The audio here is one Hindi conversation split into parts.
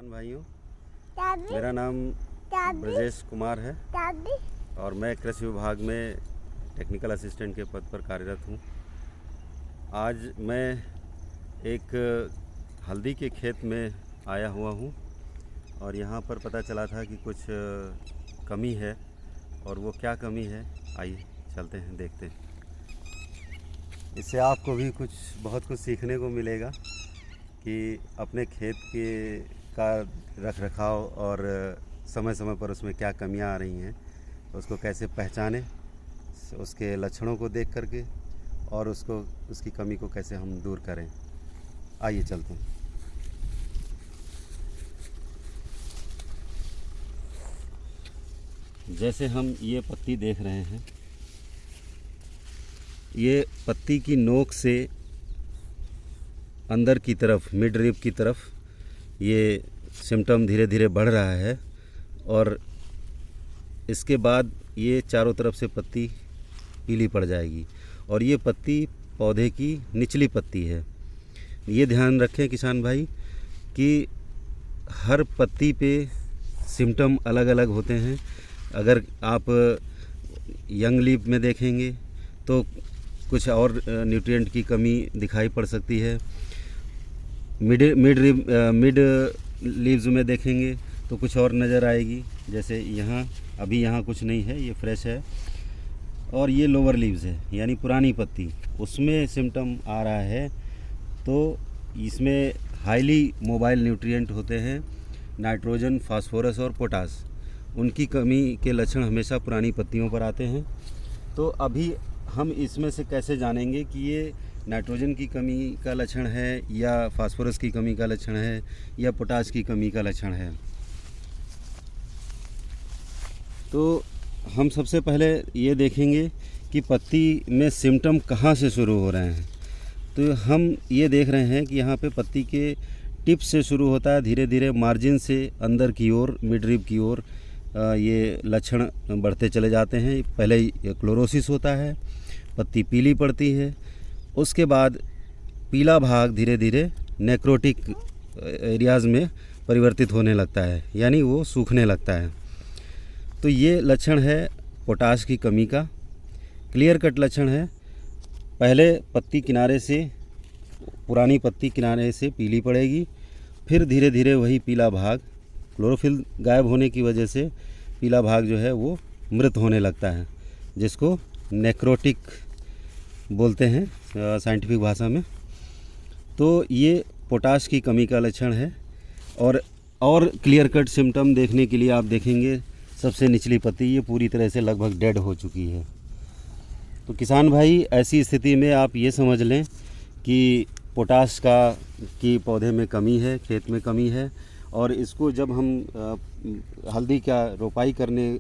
किसान भाइयों, मेरा नाम ब्रजेश कुमार है और मैं कृषि विभाग में टेक्निकल असिस्टेंट के पद पर कार्यरत हूँ। आज मैं एक हल्दी के खेत में आया हुआ हूँ और यहाँ पर पता चला था कि कुछ कमी है और वो क्या कमी है, आइए चलते हैं देखते हैं। इससे आपको भी बहुत कुछ सीखने को मिलेगा कि अपने खेत का रख रखाव और समय समय पर उसमें क्या कमियां आ रही हैं, उसको कैसे पहचानें, उसके लक्षणों को देख करके और उसकी कमी को कैसे हम दूर करें। आइए चलते हैं। जैसे हम ये पत्ती देख रहे हैं, ये पत्ती की नोक से अंदर की तरफ मिड रिब की तरफ ये सिम्टम धीरे धीरे बढ़ रहा है और इसके बाद ये चारों तरफ से पत्ती पीली पड़ जाएगी और ये पत्ती पौधे की निचली पत्ती है। ये ध्यान रखें किसान भाई कि हर पत्ती पे सिम्टम अलग अलग होते हैं। अगर आप यंग लीफ में देखेंगे तो कुछ और न्यूट्रिएंट की कमी दिखाई पड़ सकती है। मिड लीव्स में देखेंगे तो कुछ और नज़र आएगी। जैसे यहाँ कुछ नहीं है, ये फ्रेश है। और ये लोअर लीव्स है यानी पुरानी पत्ती, उसमें सिम्टम आ रहा है। तो इसमें हाईली मोबाइल न्यूट्रिएंट होते हैं, नाइट्रोजन, फास्फोरस और पोटास। उनकी कमी के लक्षण हमेशा पुरानी पत्तियों पर आते हैं। तो अभी हम इसमें से कैसे जानेंगे कि ये नाइट्रोजन की कमी का लक्षण है या फास्फोरस की कमी का लक्षण है या पोटास की कमी का लक्षण है। तो हम सबसे पहले ये देखेंगे कि पत्ती में सिम्टम कहाँ से शुरू हो रहे हैं। तो हम ये देख रहे हैं कि यहाँ पे पत्ती के टिप से शुरू होता है, धीरे धीरे मार्जिन से अंदर की ओर, मिड रिब की ओर ये लक्षण बढ़ते चले जाते हैं। पहले ये क्लोरोसिस होता है, पत्ती पीली पड़ती है, उसके बाद पीला भाग धीरे धीरे नेक्रोटिक एरियाज़ में परिवर्तित होने लगता है, यानी वो सूखने लगता है। तो ये लक्षण है पोटाश की कमी का। क्लियर कट लक्षण है, पहले पत्ती किनारे से, पुरानी पत्ती किनारे से पीली पड़ेगी, फिर धीरे धीरे वही पीला भाग, क्लोरोफिल गायब होने की वजह से पीला भाग जो है वो मृत होने लगता है, जिसको नेक्रोटिक बोलते हैं साइंटिफिक भाषा में। तो ये पोटाश की कमी का लक्षण है। और क्लियर कट सिम्टम देखने के लिए आप देखेंगे सबसे निचली पत्ती ये पूरी तरह से लगभग डेड हो चुकी है। तो किसान भाई, ऐसी स्थिति में आप ये समझ लें कि पोटाश की पौधे में कमी है, खेत में कमी है। और इसको जब हम हल्दी का रोपाई करने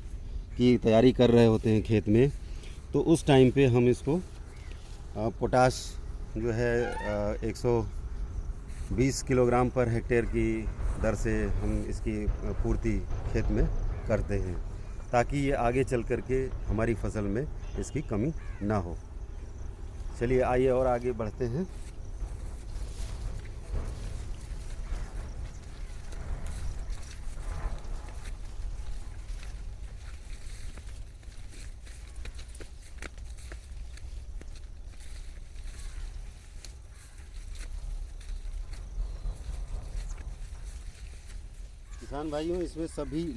की तैयारी कर रहे होते हैं खेत में, तो उस टाइम पे हम इसको पोटाश जो है 120 किलोग्राम पर हेक्टेयर की दर से हम इसकी पूर्ति खेत में करते हैं, ताकि ये आगे चल कर के हमारी फसल में इसकी कमी ना हो। चलिए आइए और आगे बढ़ते हैं। किसान भाइयों, इसमें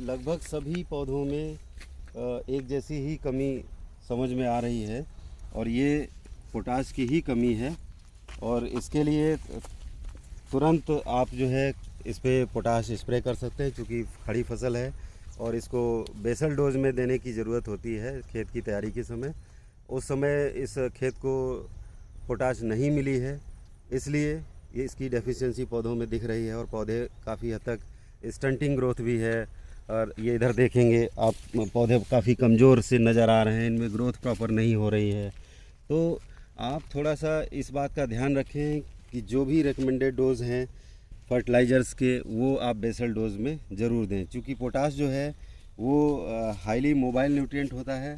लगभग सभी पौधों में एक जैसी ही कमी समझ में आ रही है और ये पोटाश की ही कमी है। और इसके लिए तुरंत आप जो है इस पर पोटाश स्प्रे कर सकते हैं, क्योंकि खड़ी फसल है और इसको बेसल डोज में देने की ज़रूरत होती है खेत की तैयारी के समय। उस समय इस खेत को पोटाश नहीं मिली है, इसलिए ये इसकी डेफिशिएंसी पौधों में दिख रही है और पौधे काफ़ी हद तक स्टंटिंग ग्रोथ भी है। और ये इधर देखेंगे आप, पौधे काफ़ी कमज़ोर से नज़र आ रहे हैं, इनमें ग्रोथ प्रॉपर नहीं हो रही है। तो आप थोड़ा सा इस बात का ध्यान रखें कि जो भी रिकमेंडेड डोज़ हैं फर्टिलाइज़र्स के, वो आप बेसल डोज में ज़रूर दें, क्योंकि पोटाश जो है वो हाईली मोबाइल न्यूट्रिएंट होता है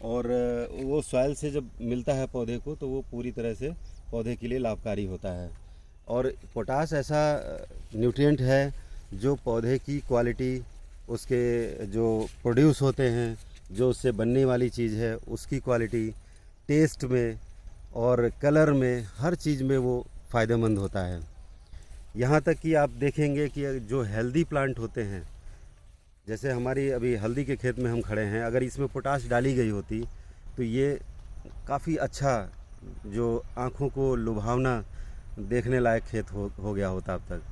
और वो सॉइल से जब मिलता है पौधे को तो वो पूरी तरह से पौधे के लिए लाभकारी होता है। और पोटाश ऐसा न्यूट्रिएंट है जो पौधे की क्वालिटी, उसके जो प्रोड्यूस होते हैं, जो उससे बनने वाली चीज़ है उसकी क्वालिटी, टेस्ट में और कलर में, हर चीज़ में वो फ़ायदेमंद होता है। यहाँ तक कि आप देखेंगे कि जो हेल्दी प्लांट होते हैं, जैसे हमारी अभी हल्दी के खेत में हम खड़े हैं, अगर इसमें पोटाश डाली गई होती तो ये काफ़ी अच्छा, जो आँखों को लुभावना देखने लायक खेत हो गया होता अब तक,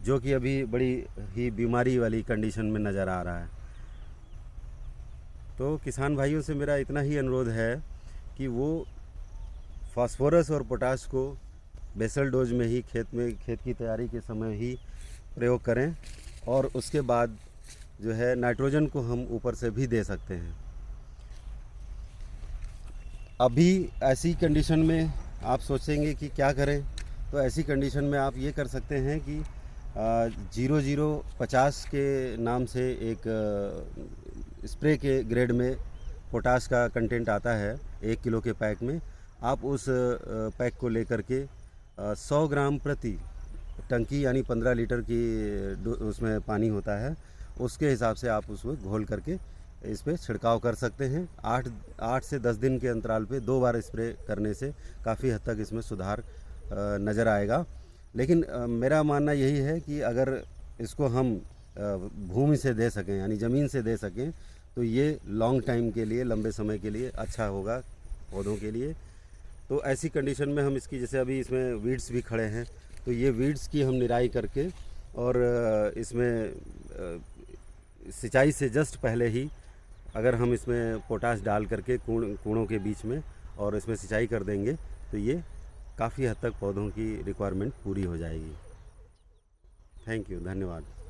जो कि अभी बड़ी ही बीमारी वाली कंडीशन में नज़र आ रहा है। तो किसान भाइयों से मेरा इतना ही अनुरोध है कि वो फास्फोरस और पोटाश को बेसल डोज में ही खेत की तैयारी के समय ही प्रयोग करें, और उसके बाद जो है नाइट्रोजन को हम ऊपर से भी दे सकते हैं। अभी ऐसी कंडीशन में आप सोचेंगे कि क्या करें, तो ऐसी कंडीशन में आप ये कर सकते हैं कि 0050 के नाम से एक स्प्रे के ग्रेड में पोटाश का कंटेंट आता है 1 किलो के पैक में। आप उस पैक को लेकर के 100 ग्राम प्रति टंकी यानी 15 लीटर की उसमें पानी होता है, उसके हिसाब से आप उसमें घोल करके इस पर छिड़काव कर सकते हैं। 8 से 10 दिन के अंतराल पे 2 बार स्प्रे करने से काफ़ी हद तक इसमें सुधार नज़र आएगा। लेकिन मेरा मानना यही है कि अगर इसको हम भूमि से दे सकें यानी ज़मीन से दे सकें तो ये लॉन्ग टाइम के लिए, लंबे समय के लिए अच्छा होगा पौधों के लिए। तो ऐसी कंडीशन में हम इसकी, जैसे अभी इसमें वीड्स भी खड़े हैं, तो ये वीड्स की हम निराई करके और इसमें सिंचाई से जस्ट पहले ही अगर हम इसमें पोटाश डाल करके कूड़ों के बीच में और इसमें सिंचाई कर देंगे तो ये काफ़ी हद तक पौधों की रिक्वायरमेंट पूरी हो जाएगी। थैंक यू, धन्यवाद।